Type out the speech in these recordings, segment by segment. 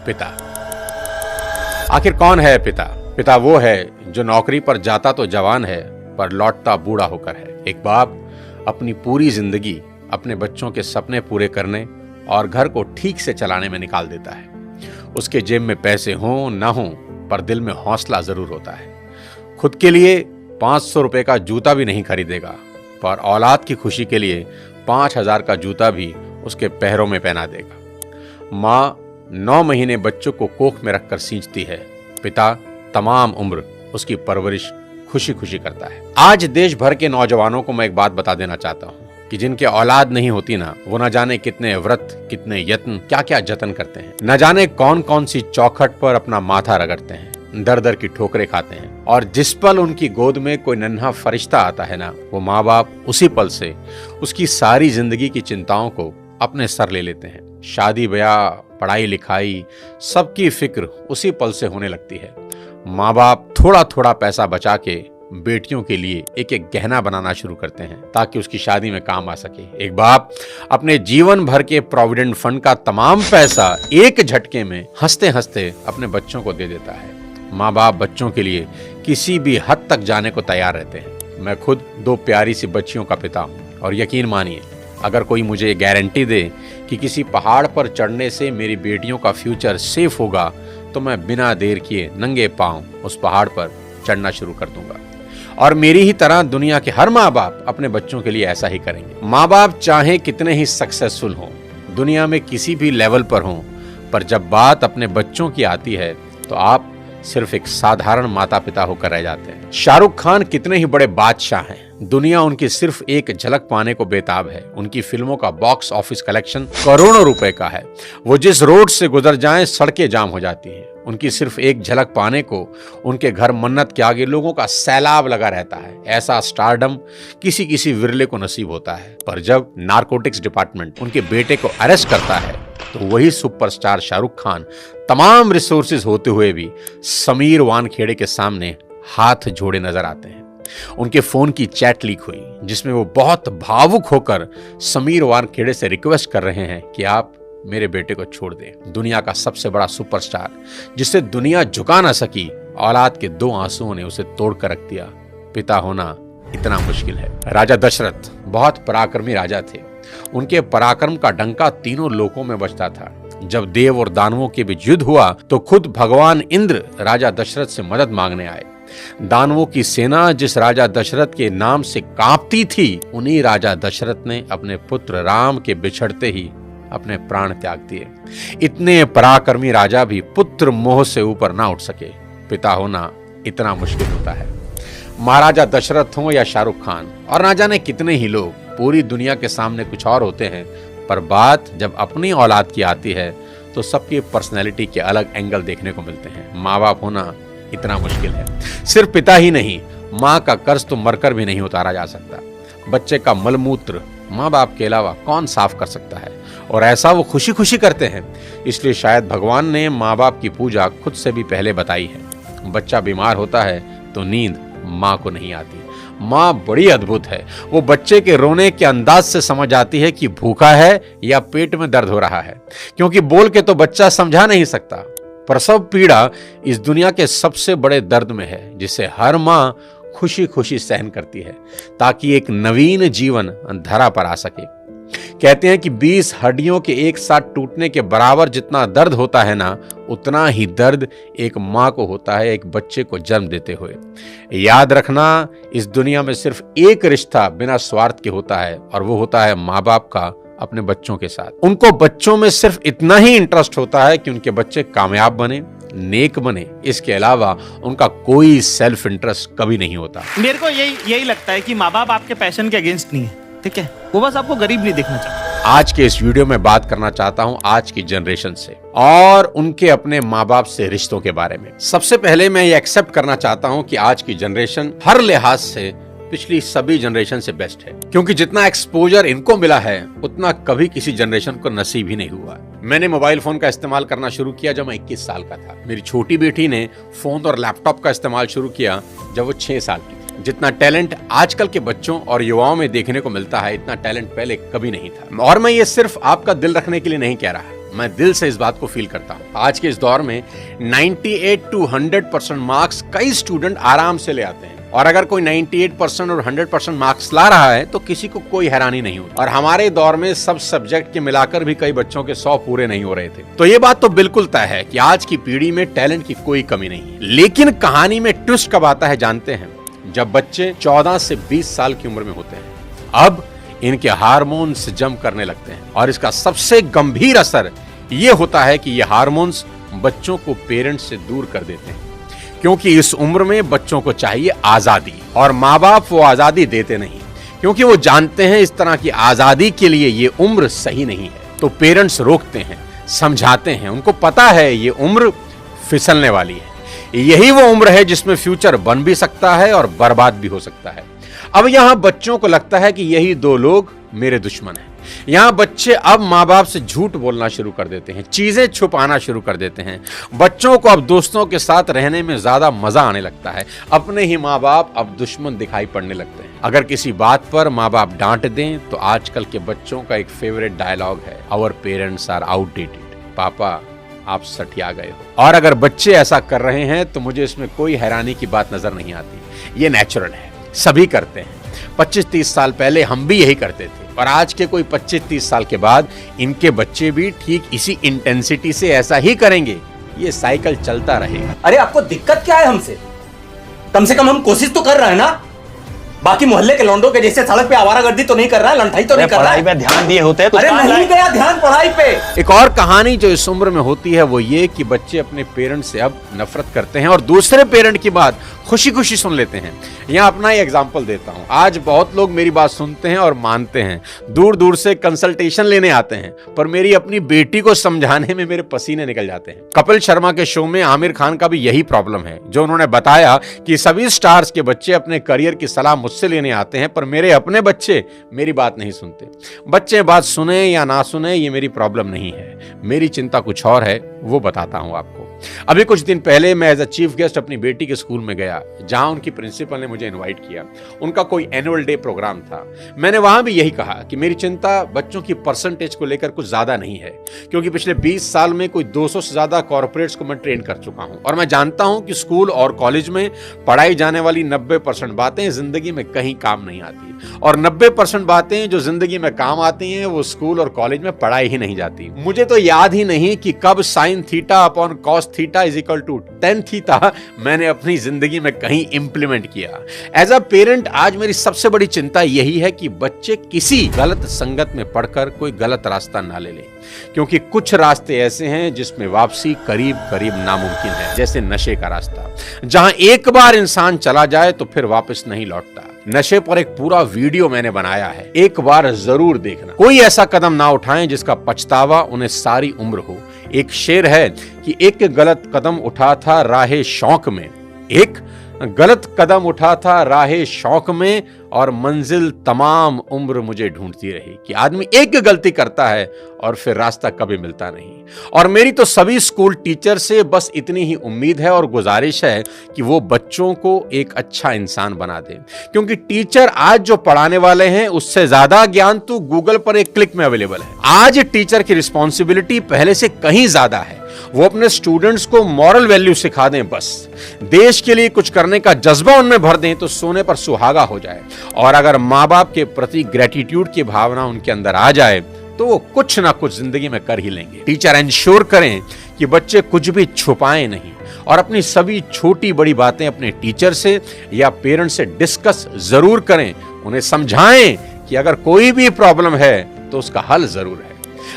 पिता। आखिर कौन है पिता? पिता वो है जो नौकरी पर जाता तो जवान है पर लौटता बूढ़ा होकर है। एक बाप अपनी पूरी जिंदगी अपने बच्चों के सपने पूरे करने और घर को ठीक से चलाने में निकाल देता है। उसके जेब में पैसे हों ना हों पर दिल में हौसला जरूर होता है। खुद के लिए 500 रुपए का जूता भी नहीं खरीदेगा पर औलाद की खुशी के लिए 5000 का जूता भी उसके पैरों में पहना देगा। माँ 9 महीने बच्चों को कोख में रखकर सींचती है, पिता तमाम उम्र उसकी परवरिश खुशी खुशी करता है। आज देश भर के नौजवानों को मैं एक बात बता देना चाहता हूँ कि जिनके औलाद नहीं होती ना, वो न जाने कितने व्रत, कितने यत्न, क्या क्या जतन करते हैं। न जाने कौन कौन सी चौखट पर अपना माथा रगड़ते हैं, दर दर की ठोकरें खाते हैं। और जिस पल उनकी गोद में कोई नन्हा फरिश्ता आता है ना, वो माँ बाप उसी पल से उसकी सारी जिंदगी की चिंताओं को अपने सर ले लेते हैं। शादी ब्याह, पढ़ाई लिखाई, सबकी फिक्र उसी पल से होने लगती है। माँ बाप थोड़ा थोड़ा पैसा बचा के बेटियों के लिए एक एक गहना बनाना शुरू करते हैं ताकि उसकी शादी में काम आ सके। एक बाप अपने जीवन भर के प्रोविडेंट फंड का तमाम पैसा एक झटके में हंसते हंसते अपने बच्चों को दे देता है। माँ बाप बच्चों के लिए किसी भी हद तक जाने को तैयार रहते हैं। मैं खुद 2 प्यारी सी बच्चियों का पिता हूँ और यकीन मानिए, अगर कोई मुझे गारंटी दे कि किसी पहाड़ पर चढ़ने से मेरी बेटियों का फ्यूचर सेफ होगा तो मैं बिना देर किए नंगे पांव उस पहाड़ पर चढ़ना शुरू कर दूंगा। और मेरी ही तरह दुनिया के हर माँ बाप अपने बच्चों के लिए ऐसा ही करेंगे। माँ बाप चाहे कितने ही सक्सेसफुल हों, दुनिया में किसी भी लेवल पर हों, पर जब बात अपने बच्चों की आती है तो आप सिर्फ एक साधारण माता पिता होकर रह जाते हैं। शाहरुख खान कितने ही बड़े बादशाह हैं, दुनिया उनकी सिर्फ एक झलक पाने को बेताब है। उनकी फिल्मों का बॉक्स ऑफिस कलेक्शन करोड़ों रुपए का है। वो जिस रोड से गुजर जाएं सड़कें जाम हो जाती हैं। उनकी सिर्फ एक झलक पाने को उनके घर मन्नत के आगे लोगों का सैलाब लगा रहता है। ऐसा स्टारडम किसी किसी विरले को नसीब होता है। पर जब नारकोटिक्स डिपार्टमेंट उनके बेटे को अरेस्ट करता है तो वही सुपरस्टार शाहरुख खान तमाम रिसोर्सेज होते हुए भी समीर वानखेड़े के सामने हाथ जोड़े नजर आते हैं। उनके फोन की चैट लीक हुई जिसमें वो बहुत भावुक होकर समीर वानखेड़े से रिक्वेस्ट कर रहे हैं कि आप मेरे बेटे को छोड़ दें। दुनिया का सबसे बड़ा सुपरस्टार जिसे दुनिया झुका ना सकी, औलाद के 2 आंसुओं ने उसे तोड़ कर रख दिया। पिता होना इतना मुश्किल है। राजा दशरथ बहुत पराक्रमी राजा थे। उनके पराक्रम का डंका तीनों लोकों में बजता था। जब देव और दानवों के बीच युद्ध हुआ तो खुद भगवान इंद्र राजा दशरथ से मदद मांगने आए। दानवों की सेना जिस राजा दशरथ के नाम से कांपती थी, उन्हीं राजा दशरथ ने अपने पुत्र राम के बिछड़ते ही अपने प्राण त्याग दिए। इतने पराक्रमी राजा भी पुत्र मोह से ऊपर ना उठ सके। पिता होना इतना मुश्किल होता है। महाराजा दशरथ हो या शाहरुख खान और ना जाने कितने ही लोग, पूरी दुनिया के सामने कुछ और होते हैं, पर बात जब अपनी औलाद की आती है तो सबकी पर्सनैलिटी के अलग एंगल देखने को मिलते हैं। माँ बाप होना इतना मुश्किल है। सिर्फ पिता ही नहीं, माँ का कर्ज तो मरकर भी नहीं उतारा जा सकता। बच्चे का मलमूत्र माँ बाप के अलावा कौन साफ कर सकता है, और ऐसा वो खुशी खुशी करते हैं। इसलिए शायद भगवान ने माँ बाप की पूजा खुद से भी पहले बताई है। बच्चा बीमार होता है तो नींद माँ को नहीं आती। माँ बड़ी अद्भुत है। वो बच्चे के रोने के अंदाज से समझ आती है कि भूखा है या पेट में दर्द हो रहा है, क्योंकि बोल के तो बच्चा समझा नहीं सकता। प्रसव पीड़ा इस दुनिया के सबसे बड़े दर्द में है, जिसे हर माँ खुशी खुशी सहन करती है ताकि एक नवीन जीवन धरा पर आ सके। कहते हैं कि 20 हड्डियों के एक साथ टूटने के बराबर जितना दर्द होता है ना, उतना ही दर्द एक माँ को होता है एक बच्चे को जन्म देते हुए। याद रखना, इस दुनिया में सिर्फ एक रिश्ता बिना स्वार्थ के होता है, और वो होता है माँ बाप का अपने बच्चों के साथ। उनको बच्चों में सिर्फ इतना ही इंटरेस्ट होता है कि उनके बच्चे कामयाब बने, नेक बने। इसके अलावा उनका कोई सेल्फ इंटरेस्ट कभी नहीं होता। मेरे को यही लगता है कि माँ बाप आपके पैशन के अगेंस्ट नहीं है, ठीक है? वो बस आपको गरीब नहीं देखना चाहता। आज के इस वीडियो में बात करना चाहता हूं आज की जनरेशन से और उनके अपने माँ बाप से रिश्तों के बारे में। सबसे पहले मैं ये एक्सेप्ट करना चाहता हूं कि आज की जनरेशन हर लिहाज से पिछली सभी जनरेशन से बेस्ट है, क्योंकि जितना एक्सपोजर इनको मिला है उतना कभी किसी जनरेशन को नसीब ही नहीं हुआ। मैंने मोबाइल फोन का इस्तेमाल करना शुरू किया जब मैं 21 साल का था। मेरी छोटी बेटी ने फोन और लैपटॉप का इस्तेमाल शुरू किया जब वो 6 साल की थी। जितना टैलेंट आजकल के बच्चों और युवाओं में देखने को मिलता है, इतना टैलेंट पहले कभी नहीं था। और मैं ये सिर्फ आपका दिल रखने के लिए नहीं कह रहा, मैं दिल से इस बात को फील करता हूँ। आज के इस दौर में 98 to 100% मार्क्स कई स्टूडेंट आराम से ले आते हैं, और अगर कोई 98% और 100% मार्क्स ला रहा है तो किसी को कोई हैरानी नहीं होती। और हमारे दौर में सब सब्जेक्ट के मिलाकर भी कई बच्चों के 100 पूरे नहीं हो रहे थे। तो ये बात तो बिल्कुल तय है कि आज की पीढ़ी में टैलेंट की कोई कमी नहीं है। लेकिन कहानी में ट्विस्ट कब आता है जानते हैं? जब बच्चे 14 से 20 साल की उम्र में होते हैं। अब इनके हार्मोन्स जम करने लगते हैं, और इसका सबसे गंभीर असर ये होता है कि ये हार्मोन्स बच्चों को पेरेंट्स से दूर कर देते हैं, क्योंकि इस उम्र में बच्चों को चाहिए आजादी, और माँ बाप वो आजादी देते नहीं, क्योंकि वो जानते हैं इस तरह की आजादी के लिए ये उम्र सही नहीं है। तो पेरेंट्स रोकते हैं, समझाते हैं, उनको पता है ये उम्र फिसलने वाली है, यही वो उम्र है जिसमें फ्यूचर बन भी सकता है और बर्बाद भी हो सकता है। अब यहां बच्चों को लगता है कि यही दो लोग मेरे दुश्मन हैं। यहां बच्चे अब माँ बाप से झूठ बोलना शुरू कर देते हैं, चीजें छुपाना शुरू कर देते हैं। बच्चों को अब दोस्तों के साथ रहने में ज्यादा मजा आने लगता है, अपने ही माँ बाप अब दुश्मन दिखाई पड़ने लगते हैं। अगर किसी बात पर माँ बाप डांट दें तो आजकल के बच्चों का एक फेवरेट डायलॉग है, आवर पेरेंट्स आर आउटडेटेड। पापा आप सठिया गए हो। और अगर बच्चे ऐसा कर रहे हैं तो मुझे इसमें कोई हैरानी की बात नजर नहीं आती। ये नेचुरल है, सभी करते हैं। 25-30 साल पहले हम भी यही करते थे, और आज के कोई 25-30 साल के बाद इनके बच्चे भी ठीक इसी इंटेंसिटी से ऐसा ही करेंगे। ये साइकिल चलता रहेगा। अरे आपको दिक्कत क्या है हमसे? कम से कम हम कोशिश तो कर रहे हैं ना। बाकी मोहल्ले के लौंडों के जैसे सड़क पे आवारागर्दी तो नहीं कर रहा है, लंठाई तो नहीं कर रहा है। पढ़ाई पे ध्यान दिए होते तो अरे नहीं गया ध्यान पढ़ाई पे। एक और कहानी जो इस उम्र में होती है वो ये कि बच्चे अपने पेरेंट्स से अब नफरत करते हैं और दूसरे पेरेंट की बात खुशी खुशी सुन लेते हैं। यहाँ अपना ही एग्जाम्पल देता हूँ। आज बहुत लोग मेरी बात सुनते हैं और मानते हैं, दूर दूर से कंसल्टेशन लेने आते हैं, पर मेरी अपनी बेटी को समझाने में मेरे पसीने निकल जाते हैं। कपिल शर्मा के शो में आमिर खान का भी यही प्रॉब्लम है, जो उन्होंने बताया कि सभी स्टार्स के बच्चे अपने करियर की सलाह मुझसे लेने आते हैं, पर मेरे अपने बच्चे मेरी बात नहीं सुनते। बच्चे बात सुने या ना सुने ये मेरी प्रॉब्लम नहीं है, मेरी चिंता कुछ और है, वो बताता हूं आपको। अभी कुछ दिन पहले मैं एज अ चीफ गेस्ट अपनी बेटी के स्कूल में गया, जहां उनकी प्रिंसिपल ने मुझे इनवाइट किया। उनका कोई एनुअल डे प्रोग्राम था। मैंने वहां भी यही कहा कि मेरी चिंता बच्चों की परसेंटेज को लेकर कुछ ज्यादा नहीं है, क्योंकि पिछले 20 साल में कोई 200 से ज्यादा कॉर्पोरेट्स को मैं ट्रेन कर चुका हूं, और मैं जानता हूं कि स्कूल और कॉलेज में पढ़ाई जाने वाली 90% बातें जिंदगी में कहीं काम नहीं आती, और 90% बातें जो जिंदगी में काम आती हैं वो स्कूल और कॉलेज में पढ़ाई ही नहीं जाती। मुझे तो याद ही नहीं कि कब sine theta upon cos theta is equal to tan theta मैंने अपनी जिंदगी में कहीं इंप्लीमेंट किया। एज अ पेरेंट आज मेरी सबसे बड़ी चिंता यही है कि बच्चे किसी गलत संगत में पढ़कर कोई गलत रास्ता ना ले लें, क्योंकि कुछ रास्ते ऐसे हैं जिसमें वापसी करीब करीब नामुमकिन है, जैसे नशे का रास्ता, जहां एक बार इंसान चला जाए तो फिर वापस नहीं लौटता। नशे पर एक पूरा वीडियो मैंने बनाया है, एक बार जरूर देखना। कोई ऐसा कदम ना उठाएं जिसका पछतावा उन्हें सारी उम्र हो। एक शेर है कि एक गलत कदम उठा था राहे शौक में, एक गलत कदम उठा था राहे शौक में, और मंजिल तमाम उम्र मुझे ढूंढती रही। कि आदमी एक गलती करता है और फिर रास्ता कभी मिलता नहीं। और मेरी तो सभी स्कूल टीचर से बस इतनी ही उम्मीद है और गुजारिश है कि वो बच्चों को एक अच्छा इंसान बना दें, क्योंकि टीचर आज जो पढ़ाने वाले हैं उससे ज्यादा ज्ञान तो गूगल पर एक क्लिक में अवेलेबल है। आज टीचर की रिस्पॉन्सिबिलिटी पहले से कहीं ज्यादा है। वो अपने स्टूडेंट्स को मॉरल वैल्यू सिखा दें, बस देश के लिए कुछ करने का जज्बा उनमें भर दें तो सोने पर सुहागा हो जाए। और अगर माँ बाप के प्रति ग्रेटिट्यूड की भावना उनके अंदर आ जाए तो वो कुछ ना कुछ जिंदगी में कर ही लेंगे। टीचर इंश्योर करें कि बच्चे कुछ भी छुपाएं नहीं, और अपनी सभी छोटी बड़ी बातें अपने टीचर से या पेरेंट्स से डिस्कस जरूर करें। उन्हें समझाएं कि अगर कोई भी प्रॉब्लम है तो उसका हल जरूर है।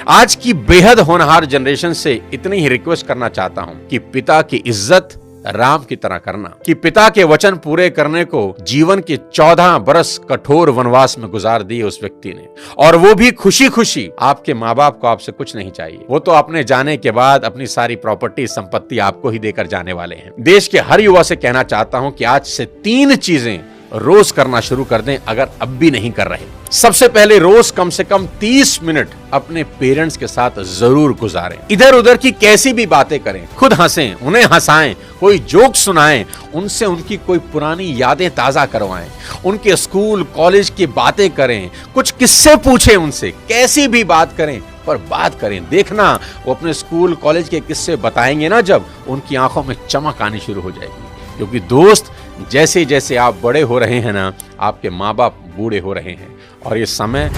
आज की बेहद होनहार जनरेशन से इतनी ही रिक्वेस्ट करना चाहता हूं कि पिता की इज्जत राम की तरह करना, कि पिता के वचन पूरे करने को जीवन के 14 बरस कठोर वनवास में गुजार दिए उस व्यक्ति ने, और वो भी खुशी खुशी। आपके माँ बाप को आपसे कुछ नहीं चाहिए, वो तो अपने जाने के बाद अपनी सारी प्रॉपर्टी संपत्ति आपको ही देकर जाने वाले हैं। देश के हर युवा से कहना चाहता हूं कि आज से 3 चीजें रोज करना शुरू कर दें, अगर अब भी नहीं कर रहे। सबसे पहले रोज कम से कम 30 मिनट अपने पेरेंट्स के साथ जरूर गुजारें। इधर उधर की कैसी भी बातें करें, खुद हंसें, उन्हें हंसाएं, कोई जोक सुनाएं, उनसे उनकी कोई पुरानी यादें ताजा करवाएं, उनके स्कूल कॉलेज की बातें करें, कुछ किस्से पूछें उनसे, कैसी भी बात करें, पर बात करें, देखना वो अपने स्कूल कॉलेज के किस्से बताएंगे ना, जब उनकी आंखों में चमक आनी शुरू हो जाएगी। क्योंकि दोस्त, जैसे जैसे आप बड़े हो रहे हैं ना, आपके माँ बाप बूढ़े हो रहे हैं और ये समय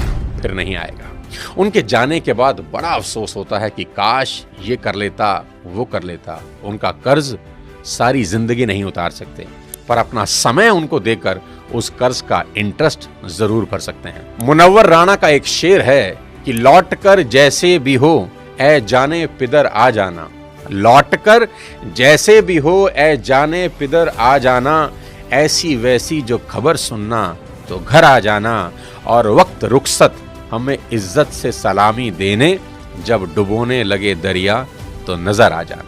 फिर नहीं आएगा। उनके जाने के बाद बड़ा अफसोस होता है कि काश ये कर लेता, वो कर लेता। उनका कर्ज सारी जिंदगी नहीं उतार सकते, पर अपना समय उनको देकर उस कर्ज का इंटरेस्ट जरूर भर सकते हैं। मुनव्वर राणा का एक शेर है कि लौट कर जैसे भी हो ऐ जाने पिदर आ जाना, लौट कर जैसे भी हो ऐ जाने पिदर आ जाना, ऐसी वैसी जो खबर सुनना तो घर आ जाना, और वक्त रुखसत हमें इज्जत से सलामी देने, जब डुबोने लगे दरिया तो नजर आ जाना।